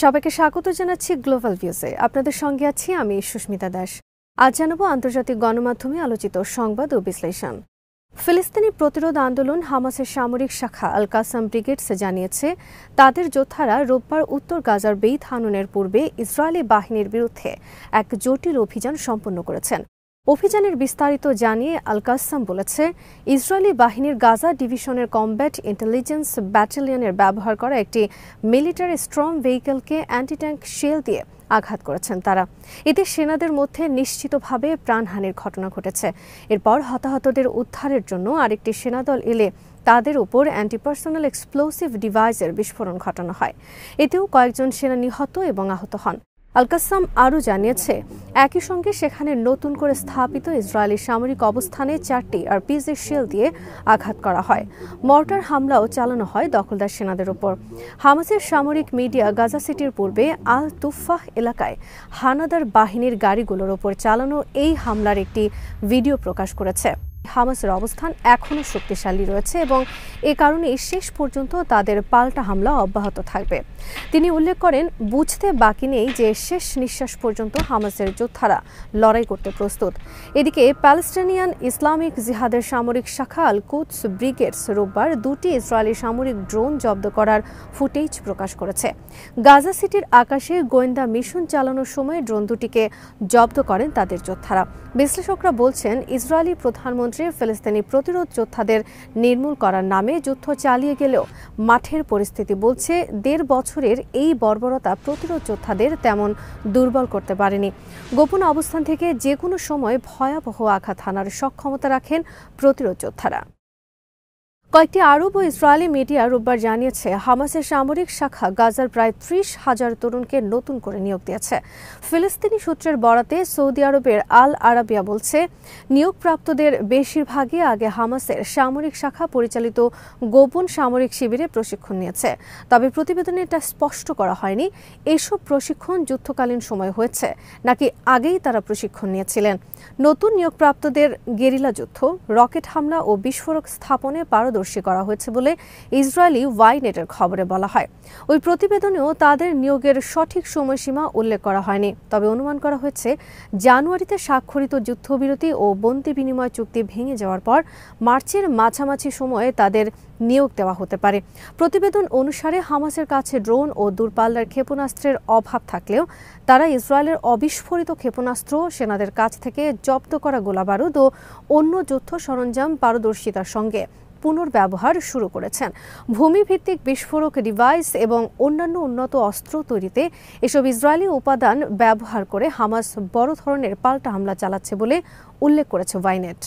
সবাইকে স্বাগত জানাচ্ছি গ্লোবাল ভিউজে। আপনাদের সঙ্গে আছি আমি সুস্মিতা দাস। আজ জানাবো আন্তর্জাতিক গণমাধ্যমে আলোচিত সংবাদ ও বিশ্লেষণ। ফিলিস্তিনি প্রতিরোধ আন্দোলন হামাসের সামরিক শাখা আল কাসাম ব্রিগেডস জানিয়েছে তাদের যোদ্ধারা রোববার উত্তর গাজার বেইত হানুনের পূর্বে ইসরায়েলি বাহিনীর বিরুদ্ধে এক জটিল অভিযান সম্পন্ন করেছেন। অভিযানের বিস্তারিত জানিয়ে আল কাসাম বলেছে, ইসরায়েলি বাহিনীর গাজা ডিভিশনের কমব্যাট ইন্টেলিজেন্স ব্যাটালিয়নের ব্যবহার করা একটি মিলিটারি স্ট্রং ভেহিকলকে অ্যান্টি ট্যাঙ্ক শেল দিয়ে আঘাত করেছেন তারা। এতে সেনাদের মধ্যে নিশ্চিতভাবে প্রাণহানির ঘটনা ঘটেছে। এরপর হতাহতদের উদ্ধারের জন্য আরেকটি সেনাদল এলে তাদের উপর অ্যান্টিপার্সোনাল এক্সপ্লোসিভ ডিভাইসের বিস্ফোরণ ঘটানো হয়। এতেও কয়েকজন সেনা নিহত এবং আহত হন। আল কাসাম আরও জানিয়েছে, একই সঙ্গে সেখানে নতুন করে স্থাপিত ইসরায়েলি সামরিক অবস্থানে 4টি আরপিজি শেল দিয়ে আঘাত করা হয়। মর্টার হামলাও চালানো হয় দখলদার সেনাদের উপর। হামাসের সামরিক মিডিয়া গাজা সিটির পূর্বে আল তুফাহ এলাকায় হানাদার বাহিনীর গাড়িগুলোর ওপর চালানো এই হামলার একটি ভিডিও প্রকাশ করেছে। হামাসের অবস্থান এখনও শক্তিশালী রয়েছে এবং এ কারণেই শেষ পর্যন্ত তাদের পাল্টা হামলা অব্যাহত থাকবে। তিনি উল্লেখ করেন, বুঝতে বাকি নেই যে শেষ নিঃশ্বাস পর্যন্ত হামাসের যোদ্ধারা লড়াই করতে প্রস্তুত। এদিকে প্যালেস্টাইনিয়ান ইসলামিক জিহাদের সামরিক শাখা আল কুদস ব্রিগেডস রোববার 2টি ইসরায়েলি সামরিক ড্রোন জব্দ করার ফুটেজ প্রকাশ করেছে। গাজা সিটির আকাশে গোয়েন্দা মিশন চালানোর সময় ড্রোন দুটিকে জব্দ করেন তাদের যোদ্ধারা। বিশ্লেষকরা বলছেন, ইসরায়েলি প্রধানমন্ত্রী ফিলিস্তিনি প্রতিরোধ যোদ্ধাদের নির্মূল করার নামে যুদ্ধ চালিয়ে গেলেও মাঠের পরিস্থিতি বলছে 1.5 বছরের এই বর্বরতা প্রতিরোধ যোদ্ধাদের তেমন দুর্বল করতে পারেনি। গোপন অবস্থান থেকে যে কোনো সময় ভয়াবহ আঘাত হানার সক্ষমতা রাখেন প্রতিরোধ যোদ্ধারা। কয়েকটি আরব ও ইসরায়েলি মিডিয়া রোববার জানিয়েছে, হামাসের সামরিক শাখা গাজার প্রায় 30,000 তরুণকে নতুন করে নিয়োগ দিয়েছে। ফিলিস্তিনি সূত্রের বরাতে সৌদি আরবের আল আরাবিয়া বলছে, নিয়োগপ্রাপ্তদের বেশিরভাগই আগে হামাসের সামরিক শাখা পরিচালিত গোপন সামরিক শিবিরে প্রশিক্ষণ নিয়েছে। তবে প্রতিবেদনে এটা স্পষ্ট করা হয়নি এসব প্রশিক্ষণ যুদ্ধকালীন সময় হয়েছে নাকি আগেই তারা প্রশিক্ষণ নিয়েছিলেন। নতুন নিয়োগপ্রাপ্তদের গেরিলা যুদ্ধ, রকেট হামলা ও বিস্ফোরক স্থাপনে পারদর্শী করা হয়েছে বলে ইসরায়েলি ওয়াইনেটের খবরে বলা হয়। ওই প্রতিবেদনেও তাদের নিয়োগের সঠিক সময়সীমা উল্লেখ করা হয়নি। তবে অনুমান করা হয়েছে, জানুয়ারিতে স্বাক্ষরিত যুদ্ধবিরতি ও বন্দি বিনিময় চুক্তি ভেঙে যাওয়ার পর মার্চের মাঝামাঝি সময়ে তাদের নিয়োগ দেওয়া হতে পারে। প্রতিবেদন অনুসারে হামাসের কাছে ড্রোন ও দূরপাল্লার ক্ষেপণাস্ত্রের অভাব থাকলেও তারা ইসরায়েলের অবিস্ফোরিত ক্ষেপণাস্ত্র, সেনাদের কাছ থেকে জব্দ করা গোলাবারুদ ও অন্য যুদ্ধ সরঞ্জাম পারদর্শিতার সঙ্গে পুনর্ব্যবহার শুরু করেছেন। ভূমিভিত্তিক বিস্ফোরক ডিভাইস এবং অন্যান্য উন্নত অস্ত্র তৈরিতে এসব ইসরায়েলি উপাদান ব্যবহার করে হামাস বড় ধরনের পাল্টা হামলা চালাচ্ছে বলে উল্লেখ করেছে ওয়াইনেট।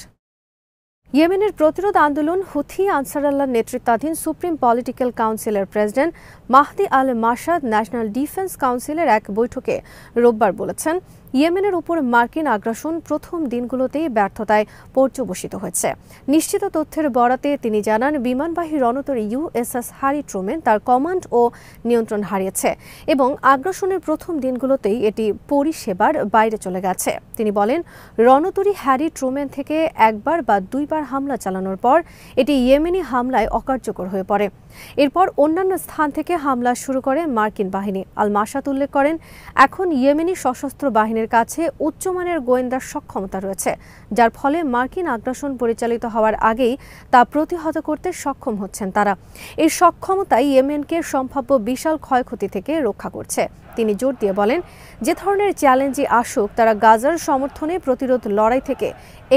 ইয়েমেনের প্রতিরোধ আন্দোলন হুথি আনসারাল্লাহ নেতৃত্বাধীন সুপ্রিম পলিটিক্যাল কাউন্সিলের প্রেসিডেন্ট মাহদি আল মাসাদ ন্যাশনাল ডিফেন্স কাউন্সিলের এক বৈঠকে রোববার বলেছেন, ইয়েমেনের উপর মার্কিন আগ্রাসন প্রথম দিনগুলোতেই ব্যর্থতায় পর্যবসিত হয়েছে। নিশ্চিত তথ্যের বরাতে তিনি জানান, বিমানবাহী রণতরী USS হ্যারি ট্রুম্যান তার কমান্ড ও নিয়ন্ত্রণ হারিয়েছে এবং আগ্রাসনের প্রথম দিনগুলোতেই এটি পরিষেবার বাইরে চলে গেছে। তিনি বলেন, রণতরী হ্যারি ট্রুম্যান থেকে একবার বা দুইবার হামলা চালানোর পর এটি ইয়েমেনি হামলায় অকার্যকর হয়ে পড়ে। এরপর অন্যান্য স্থান থেকে হামলা শুরু করে মার্কিন বাহিনী। আল মাসাদ উল্লেখ করেন, এখন ইয়েমেনি সশস্ত্র বাহিনীর কাছে উচ্চমানের গোয়েন্দার সক্ষমতা রয়েছে, যার ফলে মার্কিন আগ্রাসন পরিচালিত হওয়ার আগেই তা প্রতিহত করতে সক্ষম হচ্ছেন তারা। এই সক্ষমতাই ইয়েমেনকে সম্ভাব্য বিশাল ক্ষয়ক্ষতি থেকে রক্ষা করছে। তিনি জোর দিয়ে বলেন, যে ধরনের চ্যালেঞ্জই আসুক তারা গাজার সমর্থনে প্রতিরোধ লড়াই থেকে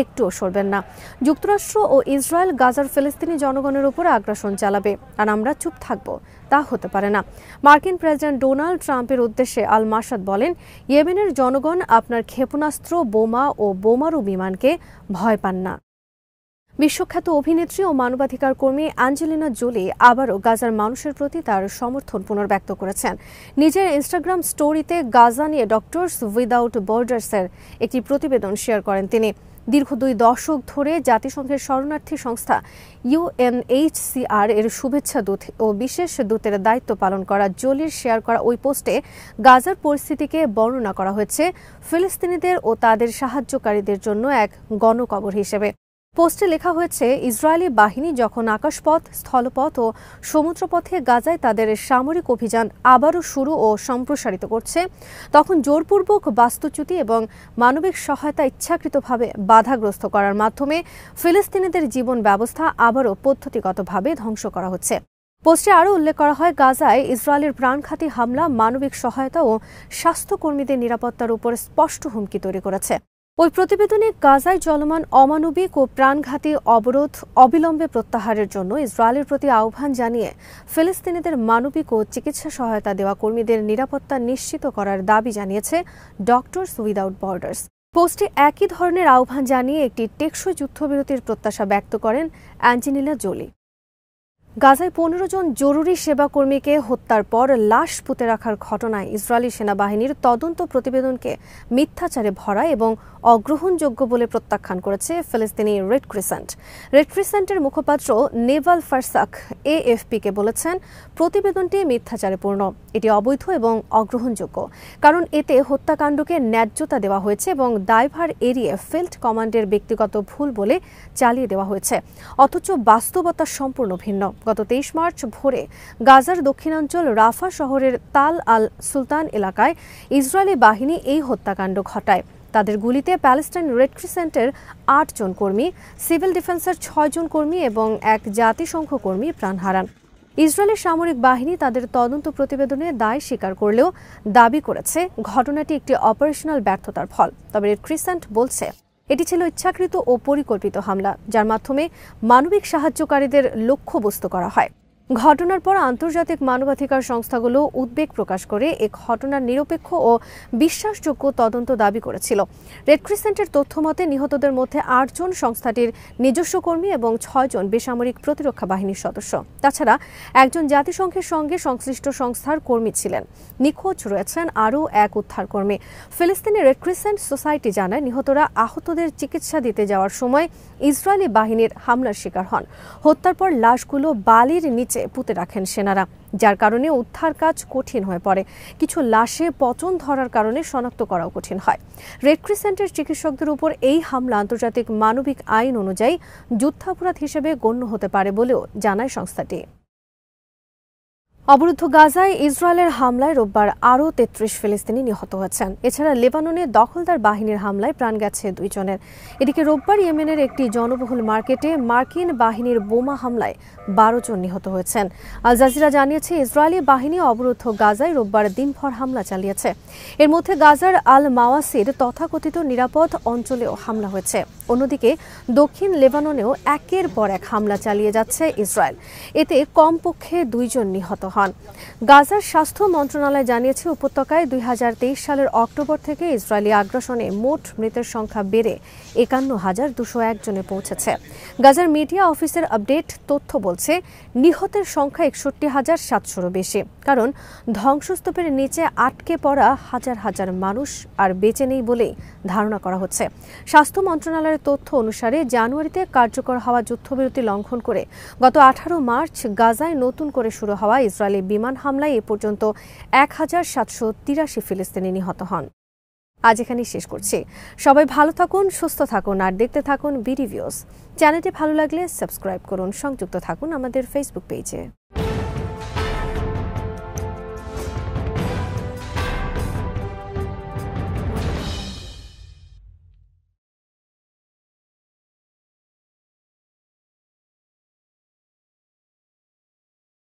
একটুও সরবেন না। যুক্তরাষ্ট্র ও ইসরায়েল গাজার ফিলিস্তিনি জনগণের উপর আগ্রাসন চালাবে আর আমরা চুপ থাকব, তা হতে পারে না। মার্কিন প্রেসিডেন্ট ডোনাল্ড ট্রাম্পের উদ্দেশ্যে আল মাসাদ বলেন, ইয়েমেনের জনগণ আপনার ক্ষেপণাস্ত্র, বোমা ও বোমারু বিমানকে ভয় পান না। বিশ্বখ্যাত অভিনেত্রী ও মানবাধিকার কর্মী অ্যাঞ্জেলিনা জোলি আবারও গাজার মানুষের প্রতি তার সমর্থন পুনর্ব্যক্ত করেছেন। নিজের ইনস্টাগ্রাম স্টোরিতে গাজা নিয়ে ডক্টরস উইদাউট বর্ডার্সের একটি প্রতিবেদন শেয়ার করেন তিনি। দীর্ঘ 2 দশক ধরে জাতিসংঘের শরণার্থী সংস্থা UNHCR এর শুভেচ্ছা দূত ও বিশেষ দূতের দায়িত্ব পালন করা জোলির শেয়ার করা ওই পোস্টে গাজার পরিস্থিতিকে বর্ণনা করা হয়েছে ফিলিস্তিনিদের ও তাদের সাহায্যকারীদের জন্য এক গণকবর হিসেবে। পোস্টে লেখা হয়েছে, ইসরায়েলি বাহিনী যখন আকাশপথ, স্থলপথ ও সমুদ্রপথে গাজায় তাদের সামরিক অভিযান আবারও শুরু ও সম্প্রসারিত করছে, তখন জোরপূর্বক বাস্তুচ্যুতি এবং মানবিক সহায়তা ইচ্ছাকৃতভাবে বাধাগ্রস্ত করার মাধ্যমে ফিলিস্তিনিদের জীবন ব্যবস্থা আবারও পদ্ধতিগতভাবে ধ্বংস করা হচ্ছে। পোস্টে আরও উল্লেখ করা হয়, গাজায় ইসরায়েলের প্রাণঘাতী হামলা মানবিক সহায়তা ও স্বাস্থ্যকর্মীদের নিরাপত্তার উপর স্পষ্ট হুমকি তৈরি করেছে। ওই প্রতিবেদনে গাজায় চলমান অমানবিক ও প্রাণঘাতী অবরোধ অবিলম্বে প্রত্যাহারের জন্য ইসরায়েলের প্রতি আহ্বান জানিয়ে ফিলিস্তিনিদের মানবিক ও চিকিৎসা সহায়তা দেওয়া কর্মীদের নিরাপত্তা নিশ্চিত করার দাবি জানিয়েছে ডক্টরস উইদাউট বর্ডার্স। পোস্টে একই ধরনের আহ্বান জানিয়ে একটি টেকসই যুদ্ধবিরতির প্রত্যাশা ব্যক্ত করেন অ্যাঞ্জেলিনা জোলি। গাজায় ১৫ জন জরুরি সেবাকর্মীকে হত্যার পর লাশ পুঁতে রাখার ঘটনায় ইসরায়েলি সেনাবাহিনীর তদন্ত প্রতিবেদনকে মিথ্যাচারে ভরা এবং অগ্রহণযোগ্য বলে প্রত্যাখ্যান করেছে ফিলিস্তিনি রেড ক্রিসেন্ট। রেড ক্রিসেন্টের মুখপাত্র নেভাল ফারসাক এএফপিকে বলেছেন, প্রতিবেদনটি মিথ্যাচারে পূর্ণ, এটি অবৈধ এবং অগ্রহণযোগ্য, কারণ এতে হত্যাকাণ্ডকে ন্যায্যতা দেওয়া হয়েছে এবং দায়ভার এড়িয়ে ফিল্ড কমান্ডের ব্যক্তিগত ভুল বলে চালিয়ে দেওয়া হয়েছে, অথচ বাস্তবতা সম্পূর্ণ ভিন্ন। গত ২৩ মার্চ ভোরে গাজার দক্ষিণাঞ্চল রাফা শহরের তাল আল সুলতান এলাকায় ইসরায়েলি বাহিনী এই হত্যাকাণ্ড ঘটায়। তাদের গুলিতে প্যালেস্টাইন রেড ক্রিসেন্টের ৮ জন কর্মী, সিভিল ডিফেন্সের ৬ জন কর্মী এবং এক জাতিসংঘ কর্মী প্রাণ হারান। ইসরায়েলের সামরিক বাহিনী তাদের তদন্ত প্রতিবেদনে দায় স্বীকার করলেও দাবি করেছে ঘটনাটি একটি অপারেশনাল ব্যর্থতার ফল। তবে রেড ক্রিসেন্ট বলছে, এটি ছিল ইচ্ছাকৃত ও পরিকল্পিত হামলা, যার মাধ্যমে মানবিক সাহায্যকারীদের লক্ষ্যবস্তু করা হয়। ঘটনার পর আন্তর্জাতিক মানবাধিকার সংস্থাগুলো উদ্বেগ প্রকাশ করে এ ঘটনার নিরপেক্ষ ও বিশ্বাসযোগ্য তদন্ত দাবি করেছিল। রেড ক্রিসেন্টের তথ্যমতে নিহতদের মধ্যে ৮ জন সংস্থাটির নিজস্ব কর্মী এবং ৬ জন বেসামরিক প্রতিরক্ষা বাহিনীর সদস্য। তাছাড়া একজন জাতিসংঘের সঙ্গে সংশ্লিষ্ট সংস্থার কর্মী ছিলেন। নিখোঁজ রয়েছেন আরও এক উদ্ধারকর্মী। ফিলিস্তিনি রেড ক্রিসেন্ট সোসাইটি জানায়, নিহতরা আহতদের চিকিৎসা দিতে যাওয়ার সময় ইসরায়েলি বাহিনীর হামলার শিকার হন। হত্যার পর লাশগুলো বালির নিচে পুঁতে রাখেন সেনারা, যার কারণে উদ্ধার কাজ কঠিন হয়ে পড়ে। কিছু লাশে পচন ধরার কারণে শনাক্ত করাও কঠিন হয়। রেড ক্রিসেন্টের চিকিৎসকদের উপর এই হামলা আন্তর্জাতিক মানবিক আইন অনুযায়ী যুদ্ধাপরাধ হিসেবে গণ্য হতে পারে বলেও জানায় সংস্থাটি। অবরুদ্ধ গাজায় ইসরায়েলের হামলায় রোববার আরও ৩৩ ফিলিস্তিনি নিহত হয়েছেন। এছাড়া লেবাননে দখলদার বাহিনীর হামলায় প্রাণ গেছে ২ জনের। এদিকে রোববার ইয়েমেনের একটি জনবহুল মার্কেটে মার্কিন বাহিনীর বোমা হামলায় ১২ জন নিহত হয়েছেন। আল জাজিরা জানিয়েছে, ইসরায়েলি বাহিনী অবরুদ্ধ গাজায় রোববার দিনভর হামলা চালিয়েছে। এর মধ্যে গাজার আল মাওয়াসির তথাকথিত নিরাপদ অঞ্চলেও হামলা হয়েছে। অন্যদিকে দক্ষিণ লেবাননেও একের পর এক হামলা চালিয়ে যাচ্ছে ইসরায়েল। এতে কমপক্ষে ২ জন নিহত হন। গাজার স্বাস্থ্য মন্ত্রণালয় জানিয়েছে, উপত্যকায় ২০২৩ সালের অক্টোবর থেকে ইসরায়েলি আগ্রাসনে মোট মৃতের সংখ্যা বেড়ে ৫১,২০১ জনে পৌঁছেছে। গাজার মিডিয়া অফিসের আপডেট তথ্য বলছে, নিহতের সংখ্যা ৬১,৭০০রও বেশি, কারণ ধ্বংসস্তূপের নিচে আটকে পড়া হাজার হাজার মানুষ আর বেঁচে নেই বলেই ধারণা করা হচ্ছে। স্বাস্থ্য মন্ত্রণালয়ের তথ্য অনুসারে জানুয়ারিতে কার্যকর হওয়া যুদ্ধবিরতি লঙ্ঘন করে গত ১৮ মার্চ গাজায় নতুন করে শুরু হওয়া ইসরায়েলি বিমান হামলায় এ পর্যন্ত ১,৭৮৩ ফিলিস্তিনি নিহত হন। আজ এখানেই শেষ করছি। সবাই ভালো থাকুন, সুস্থ থাকুন আর দেখতে থাকুন বিডি ভিউজ। চ্যানেলটি ভালো লাগলে সাবস্ক্রাইব করুন, সংযুক্ত থাকুন আমাদের ফেসবুক পেজে।